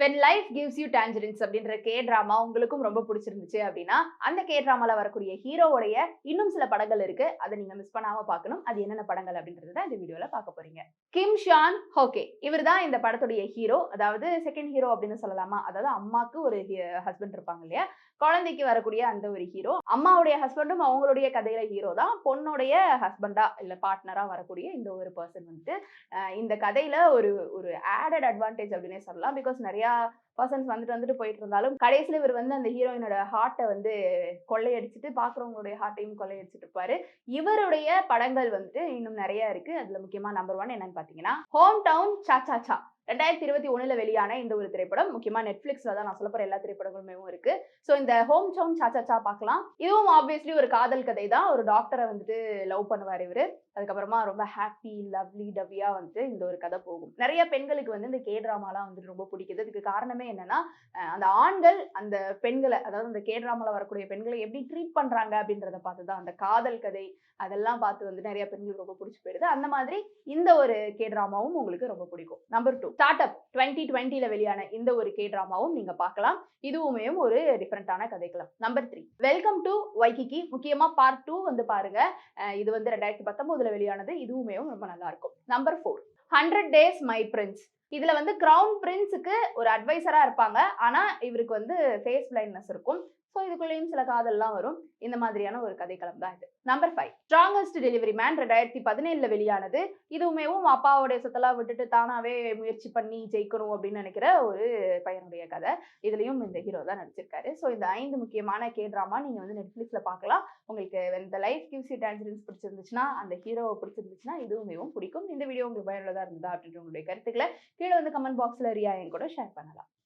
When life gives you tangerines அப்படின்ற K drama உங்களுக்கும் ரொம்ப பிடிச்சிருந்துச்சு அப்படின்னா அந்த கே டிராமால வரக்கூடிய ஹீரோவுடைய இன்னும் சில படங்கள் இருக்கு. அதை நீங்க மிஸ் பண்ணாம பார்க்கணும். அது என்னென்ன படங்கள் அப்படின்றத இந்த வீடியோல பார்க்க போறீங்க. கிம் ஷான் ஹோகே இவர் தான் இந்த படத்துடைய ஹீரோ. அதாவது செகண்ட் ஹீரோ அப்படின்னு சொல்லலாமா? அதாவது அம்மாக்கு ஒரு ஹஸ்பண்ட் இருப்பாங்க இல்லையா? குழந்தைக்கு வரக்கூடிய அந்த ஒரு ஹீரோ. அம்மாவுடைய ஹஸ்பண்டும் அவங்களுடைய கதையில ஹீரோ தான். பொண்ணுடைய ஹஸ்பண்டா இல்ல பார்ட்னரா வரக்கூடிய இந்த ஒரு பர்சன் வந்துட்டு இந்த கதையில ஒரு ஒரு ஆடட் அட்வான்டேஜ் அப்படின்னே சொல்லலாம். பிகாஸ் நிறைய பர்சன்ஸ் வந்துட்டு போயிட்டு இருந்தாலும் கடைசியில இவர் வந்து அந்த ஹீரோயினோட ஹார்ட்டை வந்து கொள்ளையடிச்சிட்டு பாக்குறவங்களுடைய ஹார்ட்டையும் கொள்ளையடிச்சிட்டு இருப்பாரு. இவருடைய படங்கள் வந்துட்டு இன்னும் நிறைய இருக்கு. அதுல முக்கியமா நம்பர் 1 என்னன்னு பாத்தீங்கன்னா ஹோம் டவுன் சாச்சா சா 2021 வெளியான இந்த ஒரு திரைப்படம். முக்கியமா நெட்ஃபிளிக்ஸ்ல தான் நான் சொல்ல போற எல்லா திரைப்படங்களுமே இருக்கு. சோ இந்த ஹோம் டவுன் சாச்சா சா பார்க்கலாம். இதுவும் ஆப்வியஸ்லி ஒரு காதல் கதை தான். ஒரு டாக்டரை வந்துட்டு லவ் பண்ணுவார் இவரு. அதுக்கப்புறமா ரொம்ப ஹாப்பி லவ்லி டவ்வியா வந்துட்டு இந்த ஒரு கதை போகும். நிறைய பெண்களுக்கு வந்து இந்த கே டிராமாலாம் வந்துட்டு ரொம்ப பிடிக்குது. இதுக்கு காரணமே என்னன்னா அந்த ஆண்கள் அந்த பெண்களை, அதாவது அந்த கே டிராமால வரக்கூடிய பெண்களை எப்படி ட்ரீட் பண்றாங்க அப்படின்றத பார்த்துதான். அந்த காதல் கதை அதெல்லாம் பார்த்து வந்து நிறைய பெண்களுக்கு ரொம்ப பிடிச்சி போயிடுது. அந்த மாதிரி இந்த ஒரு கே டிராமாவும் உங்களுக்கு ரொம்ப பிடிக்கும். நம்பர் 2 ஸ்டார்ட் அப் 2020 வெளியான இந்த ஒரு கே டிராமாவும் நீங்க பார்க்கலாம். இதுவுமே ஒரு டிஃபரெண்டான கதைக்களம். Number 3 welcome to Waikiki. முக்கியமா பார்ட் 2 வந்து பாருங்க. இது வந்து 2019 வெளியானது. இதுவுமே ரொம்ப நல்லா இருக்கும். Number 4 100 days my Prince. இதுல வந்து கிரவுன் பிரின்ஸுக்கு ஒரு அட்வைசரா இருப்பாங்க. ஆனா இவருக்கு வந்து ஃபேஸ் பிளைண்ட்னஸ் இருக்கும். ஸோ இதுக்குள்ளேயும் சில காதல்லாம் வரும். இந்த மாதிரியான ஒரு கதைக்களம் தான் இது. நம்பர் 5 ஸ்ட்ராங்கஸ்ட் டெலிவரி மேன் 2017 வெளியானது. இதுவுமே அப்பாவுடைய சொத்தெல்லாம் விட்டுட்டு தானாவே முயற்சி பண்ணி ஜெயிக்கணும் அப்படின்னு நினைக்கிற ஒரு பையனுடைய கதை. இதுலயும் இந்த ஹீரோ தான் நடிச்சிருக்காரு. ஸோ இந்த 5 முக்கியமான கே டிராமா நீங்க வந்து நெட்ஃபிளிக்ஸ்ல பார்க்கலாம். உங்களுக்கு இந்த லைஃப் கிவ்ஸ் யூ டான்ஜரன்ஸ் பிடிச்சிருந்துச்சுன்னா, அந்த ஹீரோவை பிடிச்சிருந்துச்சுன்னா இதுவுமே பிடிக்கும். இந்த வீடியோ உங்களுக்கு பயனுள்ளதா இருந்ததா அப்படின்ற உங்களுடைய கருத்துக்களை கீழே வந்து கமெண்ட் பாக்ஸ்ல ரியா என் கூட ஷேர் பண்ணலாம்.